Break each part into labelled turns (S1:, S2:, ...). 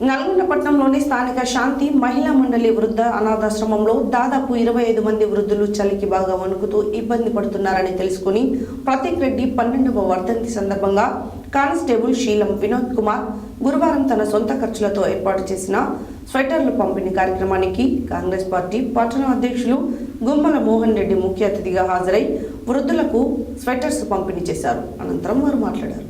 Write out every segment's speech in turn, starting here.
S1: నల్గొండ పట్టణంలోని స్థానిక శాంతి మహిళా మండలి వృద్ధ అనాథాశ్రమంలో దాదాపు 25 మంది వృద్ధులు చలికి బాగా వణుకుతూ ఇబ్బంది పడుతున్నారని తెలుసుకుని ప్రతీక్ రెడ్డి 12వ వర్ధంతి సందర్భంగా కానిస్టేబుల్ శీలం వినోద్ కుమార్ గురువారం తన సొంత ఖర్చులతో ఏర్పాటు చేసిన స్వెటర్లు పంపిణీ కార్యక్రమానికి కాంగ్రెస్ పార్టీ పట్టణ అధ్యక్షులు గుమ్మల మోహన్ రెడ్డి ముఖ్య అతిథిగా హాజరై వృద్ధులకు స్వెటర్స్ పంపిణీ చేశారు. అనంతరం వారు మాట్లాడారు.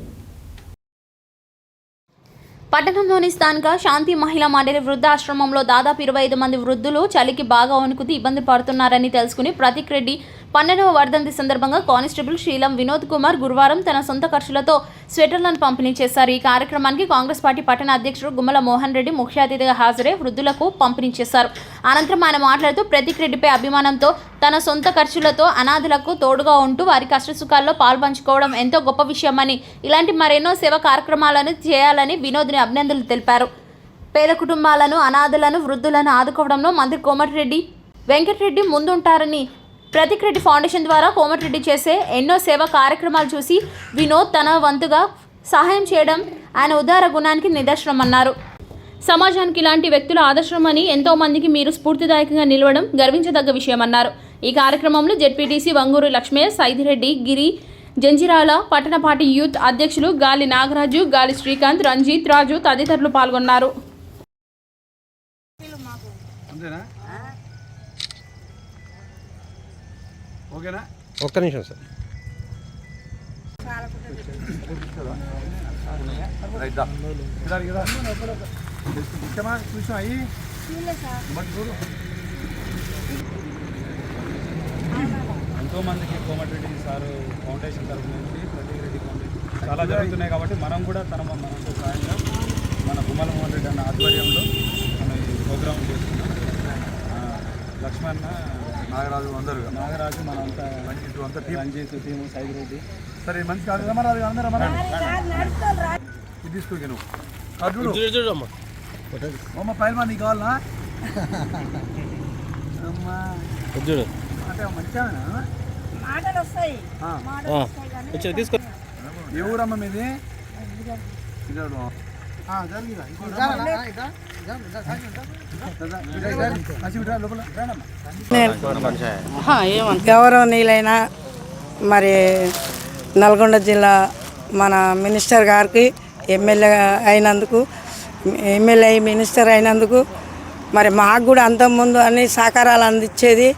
S2: పట్టణంలోని స్థానిక శాంతి మహిళా మండలి వృద్ధాశ్రమంలో దాదాపు 25 మంది వృద్ధులు చలికి బాగా వణుకుతూ ఇబ్బంది పడుతున్నారని తెలుసుకుని ప్రతీక్ రెడ్డి 12వ వర్ధంతి సందర్భంగా కానిస్టేబుల్ శీలం వినోద్ కుమార్ గురువారం తన సొంత ఖర్చులతో స్వెటర్లను పంపిణీ చేశారు. ఈ కార్యక్రమానికి కాంగ్రెస్ పార్టీ పట్టణ అధ్యక్షుడు గుమ్మల మోహన్ రెడ్డి ముఖ్య అతిథిగా హాజరై వృద్ధులకు పంపిణీ చేశారు. అనంతరం ఆయన మాట్లాడుతూ ప్రతీక్ రెడ్డిపై అభిమానంతో తన సొంత ఖర్చులతో అనాథులకు తోడుగా ఉంటూ వారి కష్టసుఖాల్లో పాల్పంచుకోవడం ఎంతో గొప్ప విషయమని, ఇలాంటి మరెన్నో సేవా కార్యక్రమాలను చేయాలని వినోద్ని అభినందనలు తెలిపారు. పేద కుటుంబాలను, అనాథులను, వృద్ధులను ఆదుకోవడంలో మంత్రి కోమటిరెడ్డి వెంకటరెడ్డి ముందుంటారని, ప్రతీక్ రెడ్డి ఫౌండేషన్ ద్వారా కోమటిరెడ్డి చేసే ఎన్నో సేవా కార్యక్రమాలు చూసి వినోద్ తన వంతుగా సహాయం చేయడం ఆయన ఉదార గుణానికి నిదర్శనమన్నారు. సమాజానికి ఇలాంటి వ్యక్తుల ఆదర్శమని, ఎంతో మందికి మీరు స్ఫూర్తిదాయకంగా నిలవడం గర్వించదగ్గ విషయమన్నారు. ఈ కార్యక్రమంలో జెడ్పీటీసీ వంగూరు లక్ష్మయ్య, సైదిరెడ్డి, గిరి, జంజిరాల పట్టణ పార్టీ యూత్ అధ్యక్షులు గాలి నాగరాజు, గాలి శ్రీకాంత్, రంజిత్, రాజు తదితరులు పాల్గొన్నారు.
S3: ఒక్క నిమిషం సార్.
S4: ఎంతో మందికి కోమటిరెడ్డి సారు ఫౌండేషన్ తరఫు నుంచి ప్రతీక్ రెడ్డి ఫౌండేషన్ చాలా జరుగుతున్నాయి కాబట్టి మనం కూడా మనతో సాయంగా మన గుమ్మల మోహన్ రెడ్డి అన్న ఆధ్వర్యంలో మనం ఈ ప్రోగ్రాం చేస్తున్నాం. లక్ష్మణ్, నాగరాజు మనంతా రంజిత్ టీము, సైదిరెడ్డి సరే మంచి కాదు ఇది తీసుకో అమ్మ పైన నీకు కావాలనా అమ్మా అంటే మంచిగా తీసుకో. ఏ ఊరమ్మ మీది?
S5: గౌరవనీయులైన మరి నల్గొండ జిల్లా మన మినిస్టర్ గారికి ఎమ్మెల్యే మినిస్టర్ అయినందుకు మరి మాకు కూడా అంతకుముందు అన్ని సహకారాలు అందించేది.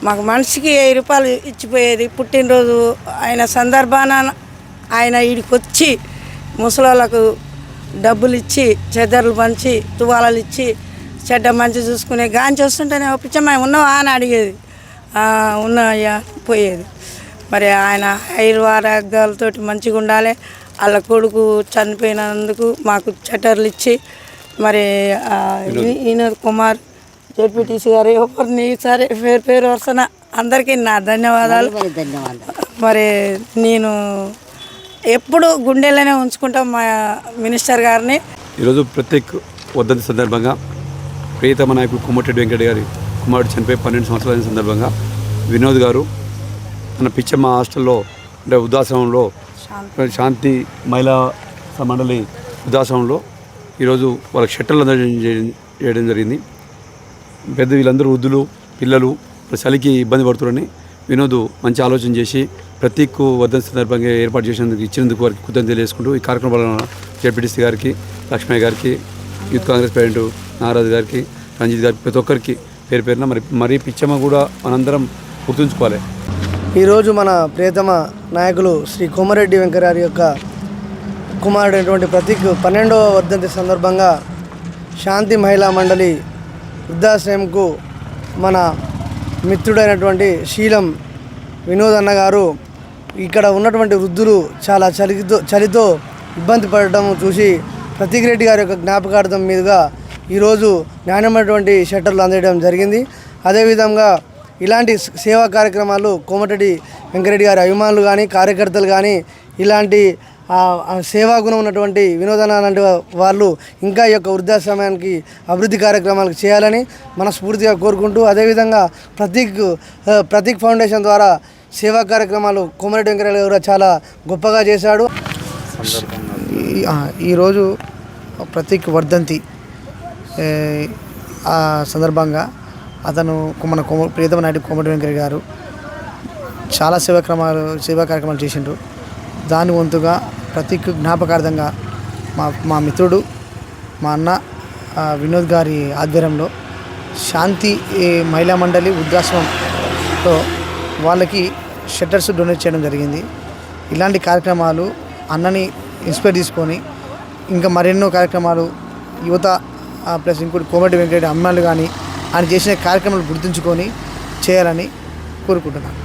S5: మాకు మనిషికి 1000 రూపాయలు ఇచ్చిపోయేది. పుట్టినరోజు ఆయన సందర్భాన ఆయన ఈడికి వచ్చి ముసలోళ్ళకు డబ్బులు ఇచ్చి, చెద్దర్లు పంచి, తువాలలు ఇచ్చి, చెడ్డ మంచి చూసుకునే గాంచి వస్తుంటేనే ఒప్పించమ్మా ఉన్నావా అని అడిగేది. ఉన్నాయా పోయేది. మరి ఆయన ఆయుర్వారోగ్యాలతోటి మంచిగా ఉండాలి. వాళ్ళ కొడుకు చనిపోయినందుకు మాకు చెట్టర్లు ఇచ్చి మరి వినోద్ కుమార్ జెడ్పీటీసీ గారు ఎవరిని సరే పేరు వరుసన అందరికీ నా ధన్యవాదాలు. మరి నేను ఎప్పుడు గుండెల్లోనే ఉంచుకుంటాం మా మినిస్టర్ గారిని.
S6: ఈరోజు ప్రత్యేక వర్ధంతి సందర్భంగా ప్రియతమ నాయకుడు కోమటిరెడ్డి వెంకటరెడ్డి గారి కుమారుడు చనిపోయి 12 సంవత్సరాల సందర్భంగా వినోద్ గారు తన పిచ్చమ్మ హాస్టల్లో అంటే వృద్ధాశ్రమంలో శాంతి మహిళా మండలి వృద్ధాశ్రమంలో ఈరోజు వాళ్ళకి షట్టర్లు చేయడం జరిగింది. పెద్ద వీళ్ళందరూ వృద్ధులు, పిల్లలు చలికి ఇబ్బంది పడుతున్నారని వినోద్ మంచి ఆలోచన చేసి ప్రతీక్ వర్ధంతి సందర్భంగా ఏర్పాటు చేసినందుకు ఇచ్చినందుకు వారికి కృతజ్ఞతలు తెలియజేసుకుంటూ ఈ కార్యక్రమంలో జెడ్పీటీసీ గారికి, లక్ష్మయ్య గారికి, యూత్ కాంగ్రెస్ ప్రెసిడెంట్ నాగరాజు గారికి, రంజిత్ గారికి, ప్రతి ఒక్కరికి పేరు పేరున మరి పిచ్చమ్మ కూడా మనందరం గుర్తుంచుకోవాలి.
S7: ఈరోజు మన ప్రియతమ నాయకులు శ్రీ కోమటిరెడ్డి వెంకటరెడ్డి యొక్క కుమారుడైనటువంటి ప్రతీక్ 12వ వర్ధంతి సందర్భంగా శాంతి మహిళా మండలి వృద్ధాశ్రయంకు మన మిత్రుడైనటువంటి శీలం వినోద్ అన్న గారు ఇక్కడ ఉన్నటువంటి వృద్ధులు చాలా చలితో ఇబ్బంది పడటం చూసి ప్రతీక్ రెడ్డి గారి యొక్క జ్ఞాపకార్థం మీదుగా ఈరోజు నాణ్యమైనటువంటి షట్టర్లు అందజేయడం జరిగింది. అదేవిధంగా ఇలాంటి సేవా కార్యక్రమాలు కోమటిరెడ్డి వెంకటరెడ్డి గారి అభిమానులు కానీ, కార్యకర్తలు కానీ ఇలాంటి సేవాగుణం ఉన్నటువంటి వినోదన లాంటి వాళ్ళు ఇంకా ఈ యొక్క వృద్ధాశ్రమానికి అభివృద్ధి కార్యక్రమాలకు చేయాలని మనస్ఫూర్తిగా కోరుకుంటూ, అదేవిధంగా ప్రతీక్ ఫౌండేషన్ ద్వారా సేవా కార్యక్రమాలు కోమటిరెడ్డి వెంకటరెడ్డి గారు చాలా గొప్పగా చేశాడు. ఈరోజు ప్రతీక్ వర్ధంతి ఆ సందర్భంగా అతను మన ప్రియతమ నాయకుడు కోమటి వెంకయ్య గారు చాలా సేవా కార్యక్రమాలు చేసిండ్రు. దాని వంతుగా ప్రతి జ్ఞాపకార్థంగా మా మిత్రుడు మా అన్న వినోద్ గారి ఆధ్వర్యంలో శాంతి మహిళా మండలి వృద్ధాశ్రమంలో వాళ్ళకి షట్టర్స్ డొనేట్ చేయడం జరిగింది. ఇలాంటి కార్యక్రమాలు అన్నని ఇన్స్పైర్ తీసుకొని ఇంకా మరెన్నో కార్యక్రమాలు యువత ప్లస్ ఇంకోటి కోమటి వెంకయ్య అమ్మాయిలు కానీ ఆయన చేసిన కార్యక్రమాలు గుర్తుంచుకొని చేయాలని కోరుకుంటున్నాను.